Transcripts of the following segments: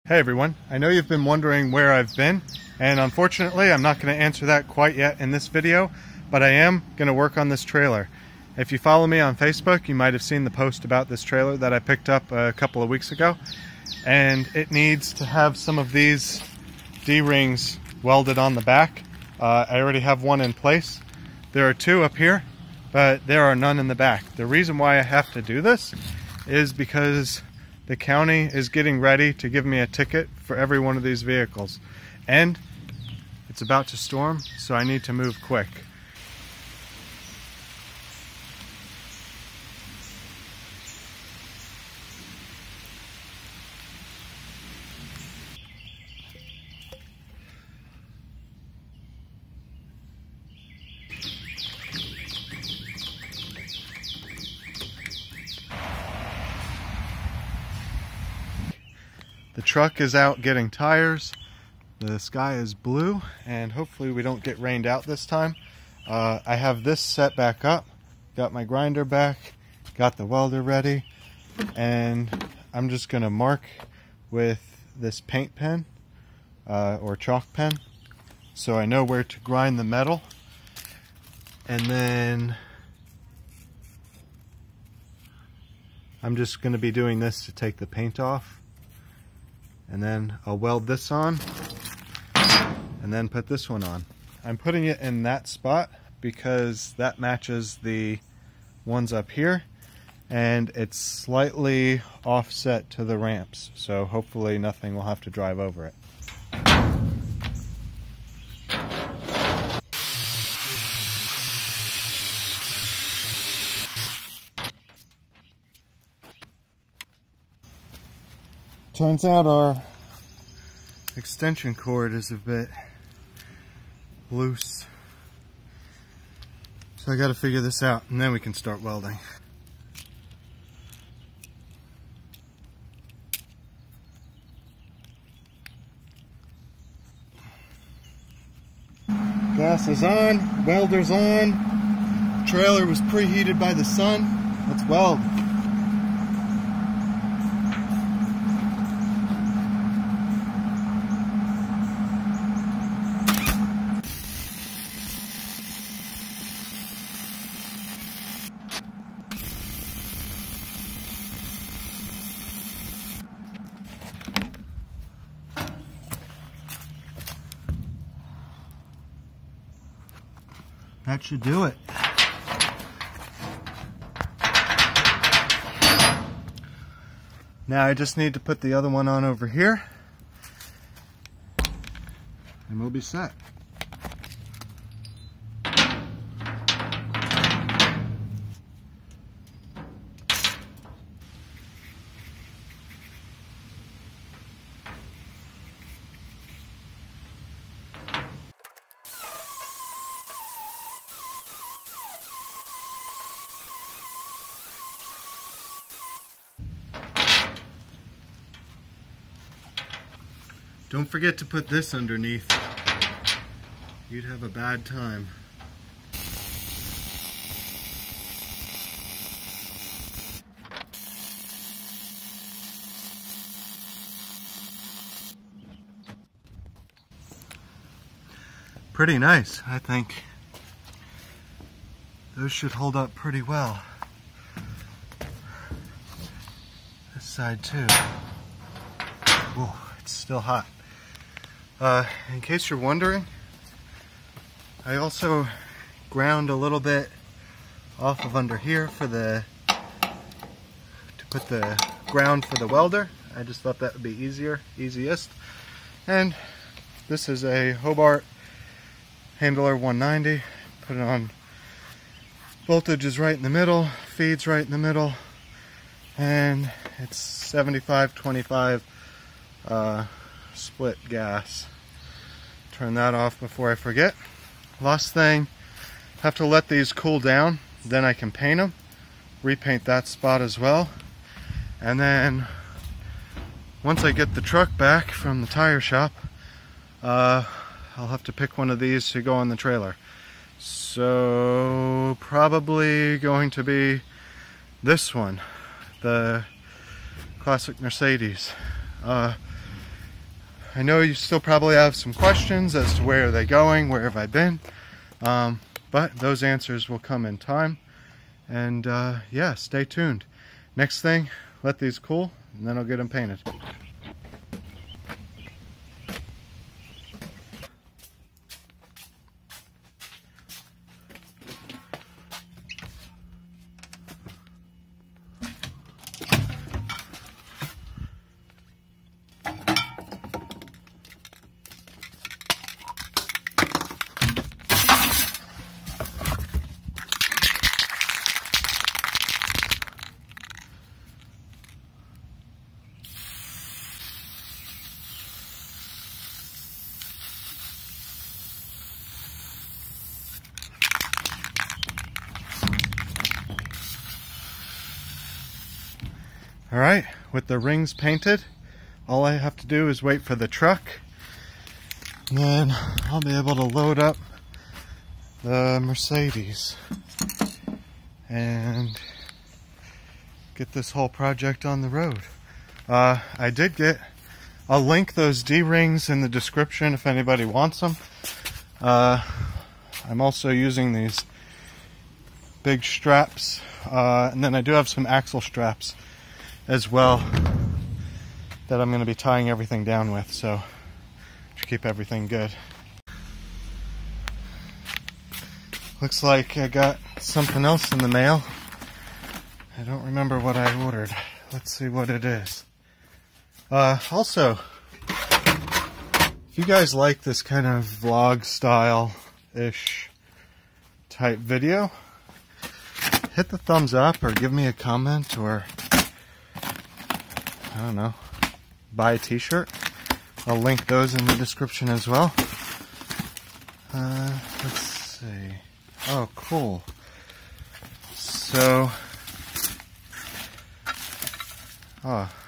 Hey everyone, I know you've been wondering where I've been, and unfortunately I'm not going to answer that quite yet in this video, but I am going to work on this trailer. If you follow me on Facebook, you might have seen the post about this trailer that I picked up a couple of weeks ago, and it needs to have some of these D-rings welded on the back. I already have one in place. There are two up here, but there are none in the back. The reason why I have to do this is because the county is getting ready to give me a ticket for every one of these vehicles. And it's about to storm, so I need to move quick. The truck is out getting tires. The sky is blue, and hopefully we don't get rained out this time. I have this set back up, got my grinder back, got the welder ready, and I'm just going to mark with this paint pen or chalk pen so I know where to grind the metal. And then I'm just going to be doing this to take the paint off. And then I'll weld this on and then put this one on. I'm putting it in that spot because that matches the ones up here, and it's slightly offset to the ramps, so hopefully nothing will have to drive over it. Turns out our extension cord is a bit loose, so I got to figure this out and then we can start welding. Gas is on, welder's on, trailer was preheated by the sun. Let's weld. That should do it. Now I just need to put the other one on over here, and we'll be set. Don't forget to put this underneath. You'd have a bad time. Pretty nice, I think. Those should hold up pretty well. This side too. Whoa, it's still hot. In case you're wondering, I also ground a little bit off of under here for to put the ground for the welder. I just thought that would be easiest. And this is a Hobart Handler 190. Put it on. Voltage is right in the middle, feeds right in the middle, and it's 75-25 split gas. Turn that off before I forget. Last thing, have to let these cool down, then I can paint them, repaint that spot as well, and then once I get the truck back from the tire shop, I'll have to pick one of these to go on the trailer. So probably going to be this one, the classic Mercedes. I know you still probably have some questions as to where are they going, where have I been, but those answers will come in time. And yeah, stay tuned. Next thing, let these cool, and then I'll get them painted. Alright, with the rings painted, all I have to do is wait for the truck, and then I'll be able to load up the Mercedes and get this whole project on the road. I did get, I'll link those D-rings in the description if anybody wants them. I'm also using these big straps, and then I do have some axle straps as well that I'm going to be tying everything down with, so to keep everything good. Looks like I got something else in the mail. I don't remember what I ordered. Let's see what it is. Also, if you guys like this kind of vlog style-ish type video, hit the thumbs up or give me a comment, or I don't know, buy a t-shirt. I'll link those in the description as well. Let's see. Oh, cool. So,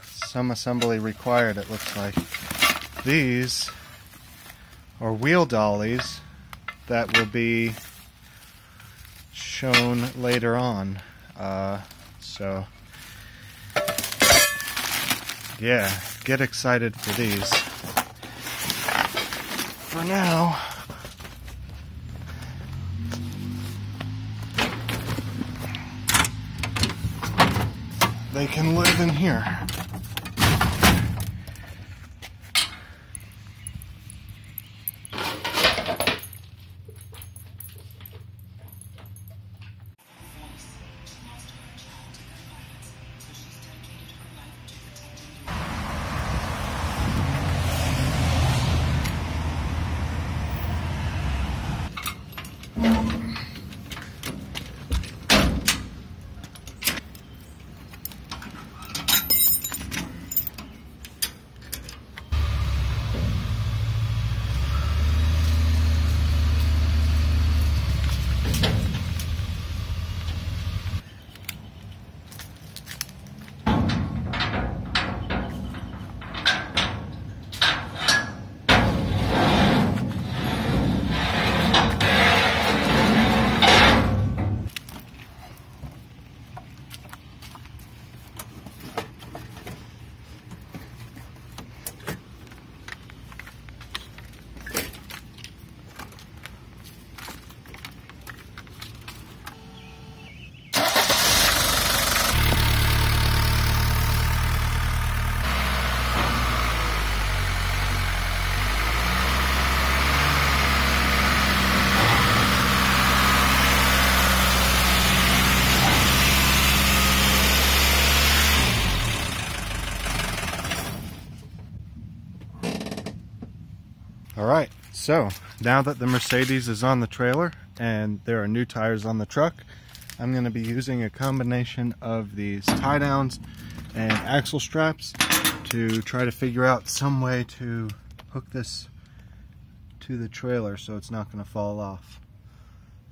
some assembly required, it looks like. These are wheel dollies that will be shown later on. So yeah, get excited for these. For now, they can live in here. Alright, so now that the Mercedes is on the trailer and there are new tires on the truck, I'm going to be using a combination of these tie downs and axle straps to try to figure out some way to hook this to the trailer so it's not going to fall off.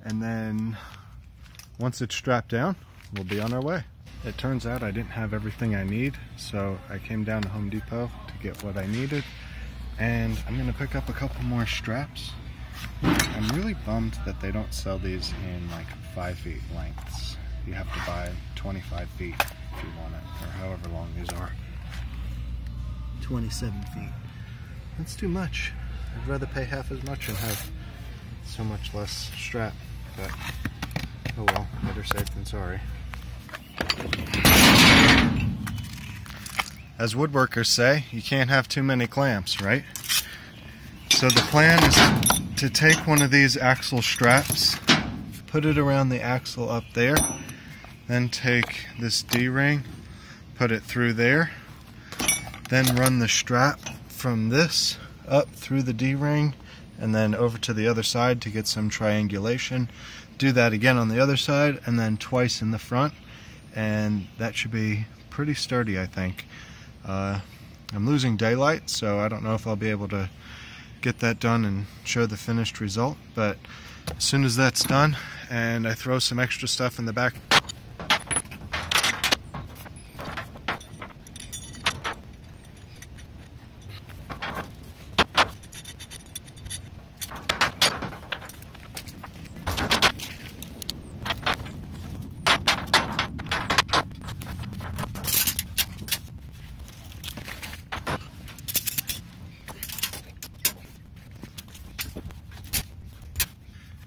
And then once it's strapped down, we'll be on our way. It turns out I didn't have everything I need, so I came down to Home Depot to get what I needed. And I'm going to pick up a couple more straps. I'm really bummed that they don't sell these in like 5 feet lengths. You have to buy 25 feet if you want it, or however long these are. 27 feet. That's too much. I'd rather pay half as much and have so much less strap, but oh well, better safe than sorry. As woodworkers say, you can't have too many clamps, right? So the plan is to take one of these axle straps, put it around the axle up there, then take this D-ring, put it through there, then run the strap from this up through the D-ring and then over to the other side to get some triangulation. Do that again on the other side and then twice in the front, and that should be pretty sturdy, I think. I'm losing daylight, so I don't know if I'll be able to get that done and show the finished result, but as soon as that's done and I throw some extra stuff in the back,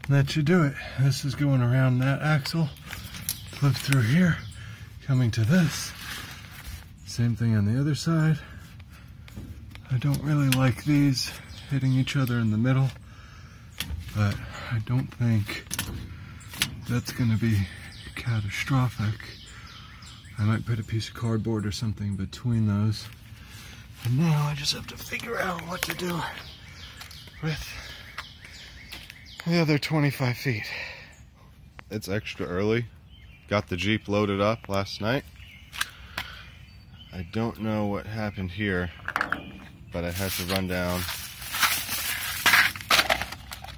that should do it. This is going around that axle, flip through here, coming to this. Same thing on the other side. I don't really like these hitting each other in the middle, but I don't think that's going to be catastrophic. I might put a piece of cardboard or something between those. And now I just have to figure out what to do with the other 25 feet. It's extra early. Got the Jeep loaded up last night. I don't know what happened here, but I had to run down,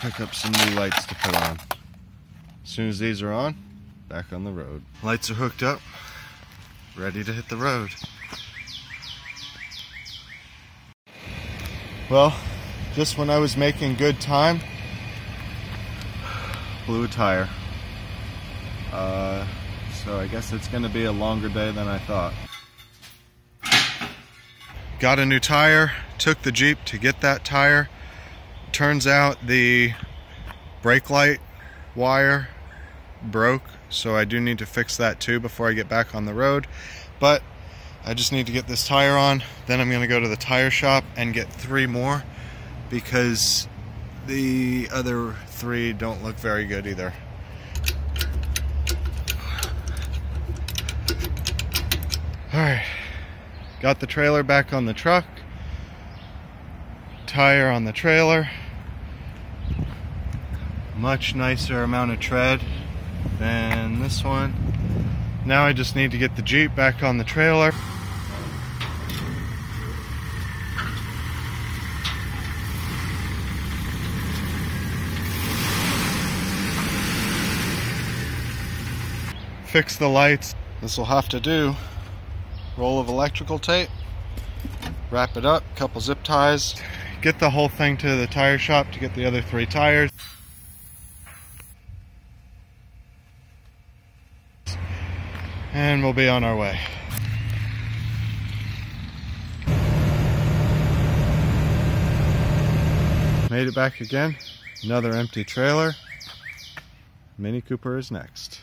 pick up some new lights to put on. As soon as these are on, back on the road. Lights are hooked up, ready to hit the road. Well, just when I was making good time, blew a tire. So I guess it's going to be a longer day than I thought. Got a new tire, took the Jeep to get that tire. Turns out the brake light wire broke, so I do need to fix that too before I get back on the road. But I just need to get this tire on, then I'm going to go to the tire shop and get 3 more because the other 3 don't look very good either. Alright, got the trailer back on the truck, tire on the trailer, much nicer amount of tread than this one. Now I just need to get the Jeep back on the trailer. Fix the lights. This will have to do. Roll of electrical tape, wrap it up, couple zip ties, get the whole thing to the tire shop to get the other 3 tires. And we'll be on our way. Made it back again. Another empty trailer. Mini Cooper is next.